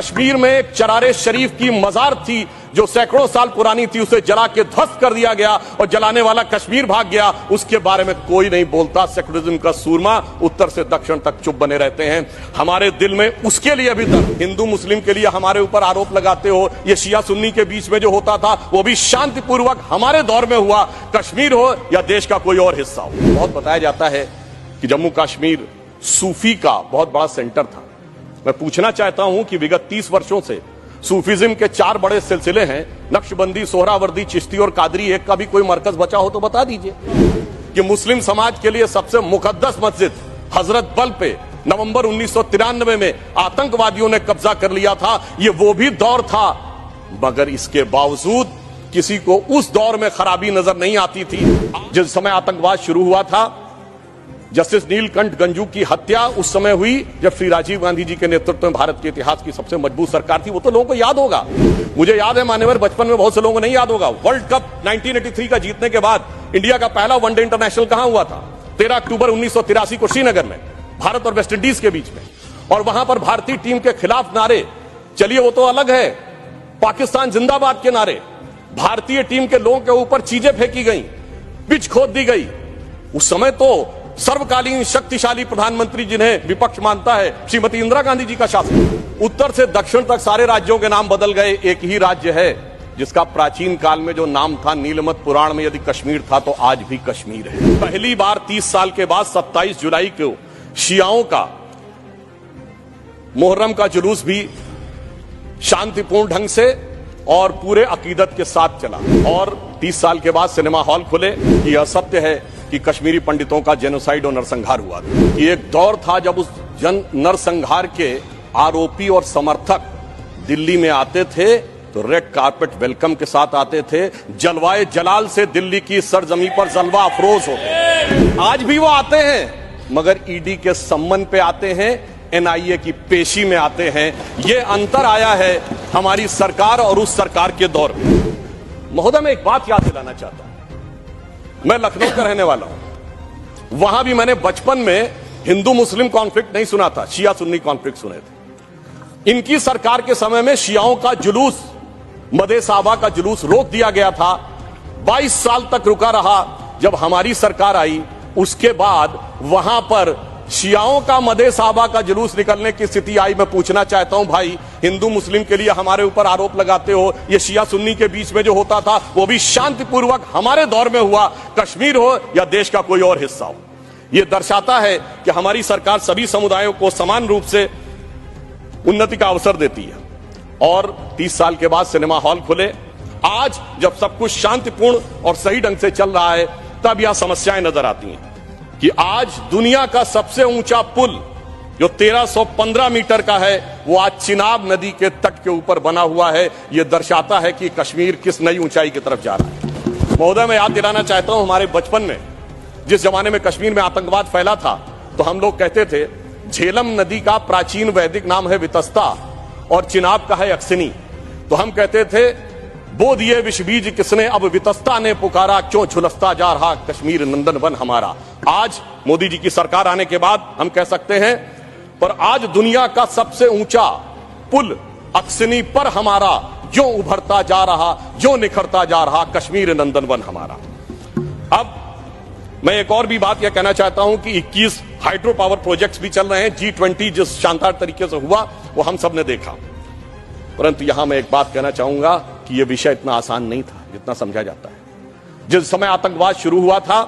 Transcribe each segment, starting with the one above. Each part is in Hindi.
कश्मीर में एक चरारे शरीफ की मजार थी जो सैकड़ों साल पुरानी थी, उसे जला के ध्वस्त कर दिया गया और जलाने वाला कश्मीर भाग गया। उसके बारे में कोई नहीं बोलता। सेकुलरिज्म का सूरमा उत्तर से दक्षिण तक चुप बने रहते हैं। हमारे दिल में उसके लिए अभी तक हिंदू मुस्लिम के लिए हमारे ऊपर आरोप लगाते हो, ये शिया सुन्नी के बीच में जो होता था वो भी शांतिपूर्वक हमारे दौर में हुआ। कश्मीर हो या देश का कोई और हिस्सा हो। बहुत बताया जाता है कि जम्मू कश्मीर सूफी का बहुत बड़ा सेंटर था। मैं पूछना चाहता हूं कि विगत 30 वर्षों से सूफीज्म के 4 बड़े सिलसिले हैं, नक्शबंदी, सोहरावर्दी, चिश्ती और कादरी। एक का भी कोई मरकज बचा हो तो बता दीजिए। कि मुस्लिम समाज के लिए सबसे मुकद्दस मस्जिद हजरत बल पे नवंबर 1993 में आतंकवादियों ने कब्जा कर लिया था। ये वो भी दौर था, मगर इसके बावजूद किसी को उस दौर में खराबी नजर नहीं आती थी। जिस समय आतंकवाद शुरू हुआ था, जस्टिस नीलकंठ गंजू की हत्या उस समय हुई जब श्री राजीव गांधी जी के नेतृत्व में भारत के इतिहास की सबसे मजबूत सरकार थी। वो तो लोगों को याद होगा। मुझे याद है मान्यवर, बचपन में बहुत से लोगों को नहीं याद होगा। वर्ल्ड कप 1983 का जीतने के बाद इंडिया का पहला वनडे इंटरनेशनल कहां हुआ था? 13 अक्टूबर 1983 को श्रीनगर में, भारत और वेस्ट इंडीज के बीच में। और वहां पर भारतीय टीम के खिलाफ नारे, चलिए वो तो अलग है, पाकिस्तान जिंदाबाद के नारे, भारतीय टीम के लोगों के ऊपर चीजें फेंकी गई, पिच खोद दी गई। उस समय तो सर्वकालीन शक्तिशाली प्रधानमंत्री जिन्हें विपक्ष मानता है, श्रीमती इंदिरा गांधी जी का शासन। उत्तर से दक्षिण तक सारे राज्यों के नाम बदल गए। एक ही राज्य है जिसका प्राचीन काल में जो नाम था नीलमत पुराण में यदि कश्मीर था तो आज भी कश्मीर है। पहली बार 30 साल के बाद 27 जुलाई को शियाओं का मुहर्रम का जुलूस भी शांतिपूर्ण ढंग से और पूरे अकीदत के साथ चला। और 30 साल के बाद सिनेमा हॉल खुले। यह सत्य है कि कश्मीरी पंडितों का जेनोसाइड और नरसंहार हुआ था। ये एक दौर था जब उस नरसंहार के आरोपी और समर्थक दिल्ली में आते थे तो रेड कार्पेट वेलकम के साथ आते थे। जलवाए जलाल से दिल्ली की सरजमी पर जलवा अफरोज होते। आज भी वो आते हैं, मगर ईडी के सम्मन पे आते हैं, एनआईए की पेशी में आते हैं। ये अंतर आया है हमारी सरकार और उस सरकार के दौर में। महोदय, मैं एक बात याद दिलाना चाहता हूं। मैं लखनऊ का रहने वाला हूं। वहां भी मैंने बचपन में हिंदू मुस्लिम कॉन्फ्लिक्ट नहीं सुना था, शिया सुन्नी कॉन्फ्लिक्ट सुने थे। इनकी सरकार के समय में शियाओं का जुलूस, मदे साहबा का जुलूस रोक दिया गया था। 22 साल तक रुका रहा। जब हमारी सरकार आई उसके बाद वहां पर शियाओं का मदे साहबा का जुलूस निकलने की स्थिति आई। मैं पूछना चाहता हूं भाई, हिंदू मुस्लिम के लिए हमारे ऊपर आरोप लगाते हो, ये शिया सुन्नी के बीच में जो होता था वो भी शांतिपूर्वक हमारे दौर में हुआ। कश्मीर हो या देश का कोई और हिस्सा हो, यह दर्शाता है कि हमारी सरकार सभी समुदायों को समान रूप से उन्नति का अवसर देती है। और 30 साल के बाद सिनेमा हॉल खुले। आज जब सब कुछ शांतिपूर्ण और सही ढंग से चल रहा है तब यह समस्याएं नजर आती हैं कि आज दुनिया का सबसे ऊंचा पुल जो 1315 मीटर का है वो आज चिनाब नदी के तट के ऊपर बना हुआ है। यह दर्शाता है कि कश्मीर किस नई ऊंचाई की तरफ जा रहा है। महोदय, मैं याद दिलाना चाहता हूं, हमारे बचपन में जिस जमाने में कश्मीर में आतंकवाद फैला था तो हम लोग कहते थे झेलम नदी का प्राचीन वैदिक नाम है वितस्ता और चिनाब का है अक्सिनी। तो हम कहते थे बो दिए विष बीज किसने, अब वितस्ता ने पुकारा, क्यों झुलसता जा रहा कश्मीर नंदन वन हमारा। आज मोदी जी की सरकार आने के बाद हम कह सकते हैं, पर आज दुनिया का सबसे ऊंचा पुल अक्सिनी पर हमारा जो उभरता जा रहा, जो निखरता जा रहा कश्मीर नंदन वन हमारा। अब मैं एक और भी बात यह कहना चाहता हूं कि 21 हाइड्रो पावर प्रोजेक्ट्स भी चल रहे हैं। G20 जिस शानदार तरीके से हुआ वो हम सब ने देखा। परंतु यहां मैं एक बात कहना चाहूंगा कि यह विषय इतना आसान नहीं था जितना समझा जाता है। जिस समय आतंकवाद शुरू हुआ था,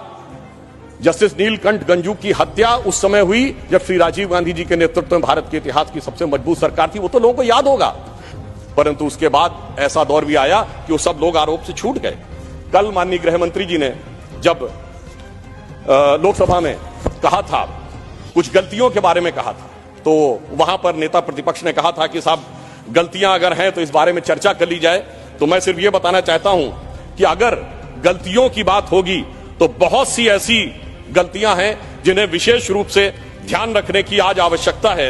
जस्टिस नीलकंठ गंजू की हत्या उस समय हुई जब श्री राजीव गांधी जी के नेतृत्व में भारत के इतिहास की सबसे मजबूत सरकार थी। वो तो लोगों को याद होगा। परंतु उसके बाद ऐसा दौर भी आया कि वो सब लोग आरोप से छूट गए। कल माननीय गृह मंत्री जी ने जब लोकसभा में कहा था, कुछ गलतियों के बारे में कहा था, तो वहां पर नेता प्रतिपक्ष ने कहा था कि साहब गलतियां अगर हैं तो इस बारे में चर्चा कर ली जाए। तो मैं सिर्फ यह बताना चाहता हूं कि अगर गलतियों की बात होगी तो बहुत सी ऐसी गलतियां हैं जिन्हें विशेष रूप से ध्यान रखने की आज आवश्यकता है।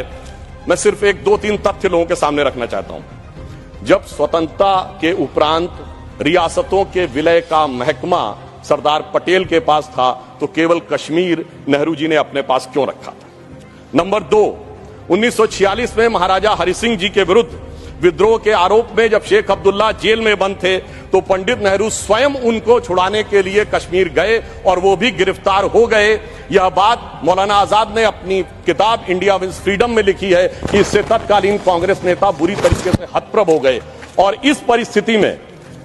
मैं सिर्फ 1-2-3 तथ्य लोगों के सामने रखना चाहता हूं। जब स्वतंत्रता के उपरांत रियासतों के विलय का महकमा सरदार पटेल के पास था तो केवल कश्मीर नेहरू जी ने अपने पास क्यों रखा था? नंबर 2, 1946 में महाराजा हरि सिंह जी के विरुद्ध विद्रोह के आरोप में जब शेख अब्दुल्ला जेल में बंद थे तो पंडित नेहरू स्वयं उनको छुड़ाने के लिए कश्मीर गए और वो भी गिरफ्तार हो गए। यह बात मौलाना आजाद ने अपनी किताब इंडिया विंस फ्रीडम में लिखी है कि इससे तत्कालीन कांग्रेस नेता बुरी तरीके से हतप्रभ हो गए। और इस परिस्थिति में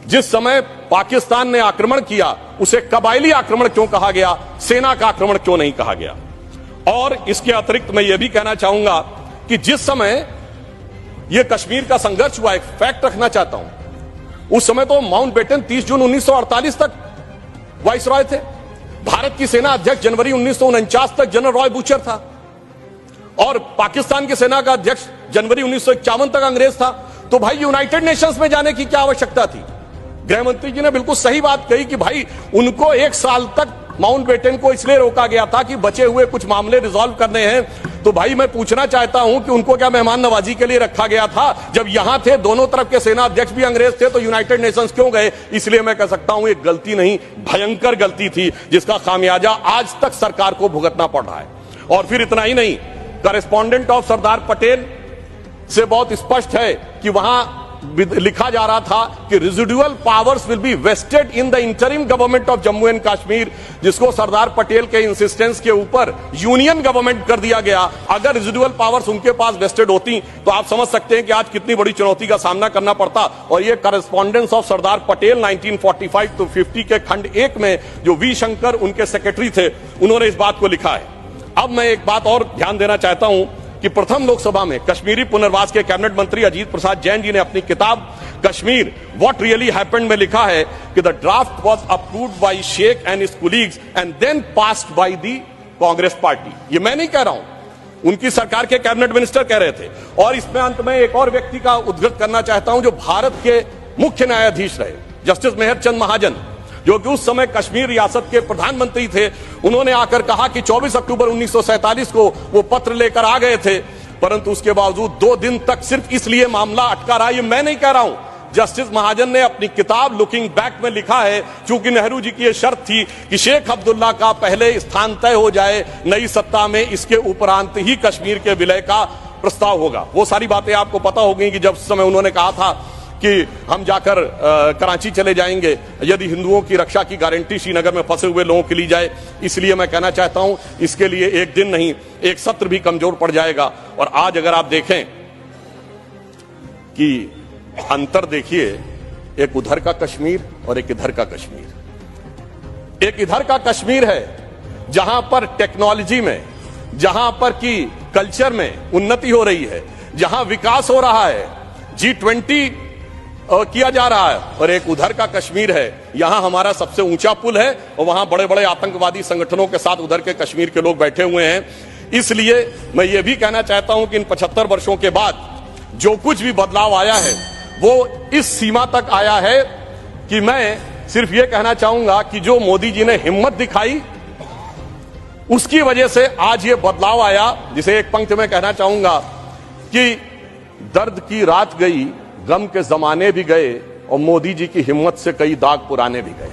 जिस समय पाकिस्तान ने आक्रमण किया उसे कबायली आक्रमण क्यों कहा गया, सेना का आक्रमण क्यों नहीं कहा गया। और इसके अतिरिक्त मैं यह भी कहना चाहूंगा कि जिस समय यह कश्मीर का संघर्ष हुआ, एक फैक्ट रखना चाहता हूं, उस समय तो माउंटबेटन 30 जून 1948 तक वाइसरॉय थे। भारत की सेना अध्यक्ष जनवरी 1949 तक जनरल रॉय बूचर था और पाकिस्तान की सेना का अध्यक्ष जनवरी 1951 तक अंग्रेज था। तो भाई यूनाइटेड नेशंस में जाने की क्या आवश्यकता थी। गृह मंत्री जी ने बिल्कुल सही बात कही कि भाई उनको 1 साल तक माउंटबेटन को इसलिए रोका गया था कि बचे हुए कुछ मामले रिजॉल्व करने हैं। तो भाई मैं पूछना चाहता हूं कि उनको क्या मेहमान नवाजी के लिए रखा गया था। जब यहां थे, दोनों तरफ के सेना अध्यक्ष भी अंग्रेज थे, तो यूनाइटेड नेशंस क्यों गए। इसलिए मैं कह सकता हूं एक गलती नहीं, भयंकर गलती थी जिसका खामियाजा आज तक सरकार को भुगतना पड़ रहा है। और फिर इतना ही नहीं, करेस्पॉन्डेंट ऑफ सरदार पटेल से बहुत स्पष्ट है कि वहां लिखा जा रहा था कि residual powers will be vested in the interim government of Jammu and Kashmir, जिसको सरदार पटेल के इंसिस्टेंस के ऊपर यूनियन गवर्नमेंट कर दिया गया। अगर रेजिडुअल पावर्स उनके पास वेस्टेड होती तो आप समझ सकते हैं कि आज कितनी बड़ी चुनौती का सामना करना पड़ता। और ये correspondence of Sardar Patel 1945 to 50 के खंड 1 में जो वी शंकर उनके सेक्रेटरी थे, उन्होंने इस बात को लिखा है। अब मैं एक बात और ध्यान देना चाहता हूं कि प्रथम लोकसभा में कश्मीरी पुनर्वास के कैबिनेट मंत्री अजीत प्रसाद जैन जी ने अपनी किताब कश्मीर व्हाट रियली हैपेंड में लिखा है कि the draft was approved by Sheikh and his colleagues and then passed by the Congress party. ये मैं नहीं कह रहा हूं, उनकी सरकार के कैबिनेट मिनिस्टर कह रहे थे। और इसमें अंत में एक और व्यक्ति का उद्धृत करना चाहता हूं जो भारत के मुख्य न्यायाधीश रहे, जस्टिस मेहरचंद महाजन, जो कि उस समय कश्मीर रियासत के प्रधानमंत्री थे। उन्होंने आकर कहा कि 24 अक्टूबर 1947 को वो पत्र लेकर आ गए थे, परंतु उसके बावजूद 2 दिन तक सिर्फ इसलिए मामला अटका रहा। ये मैं नहीं कह रहा हूं, जस्टिस महाजन ने अपनी किताब लुकिंग बैक में लिखा है, क्योंकि नेहरू जी की यह शर्त थी कि शेख अब्दुल्ला का पहले स्थान तय हो जाए नई सत्ता में, इसके उपरांत ही कश्मीर के विलय का प्रस्ताव होगा। वो सारी बातें आपको पता हो गई कि जब समय उन्होंने कहा था कि हम जाकर कराची चले जाएंगे यदि हिंदुओं की रक्षा की गारंटी श्रीनगर में फंसे हुए लोगों के लिए जाए। इसलिए मैं कहना चाहता हूं इसके लिए एक दिन नहीं, एक सत्र भी कमजोर पड़ जाएगा। और आज अगर आप देखें कि अंतर देखिए, एक उधर का कश्मीर और एक इधर का कश्मीर। एक इधर का कश्मीर है जहां पर टेक्नोलॉजी में, जहां पर की कल्चर में उन्नति हो रही है, जहां विकास हो रहा है, G20 किया जा रहा है। और एक उधर का कश्मीर है, यहां हमारा सबसे ऊंचा पुल है और वहां बड़े बड़े आतंकवादी संगठनों के साथ उधर के कश्मीर के लोग बैठे हुए हैं। इसलिए मैं ये भी कहना चाहता हूं कि इन 75 वर्षों के बाद जो कुछ भी बदलाव आया है वो इस सीमा तक आया है कि मैं सिर्फ ये कहना चाहूंगा कि जो मोदी जी ने हिम्मत दिखाई उसकी वजह से आज ये बदलाव आया। जिसे एक पंक्ति में कहना चाहूंगा कि दर्द की रात गई, गम के जमाने भी गए और मोदी जी की हिम्मत से कई दाग पुराने भी गए।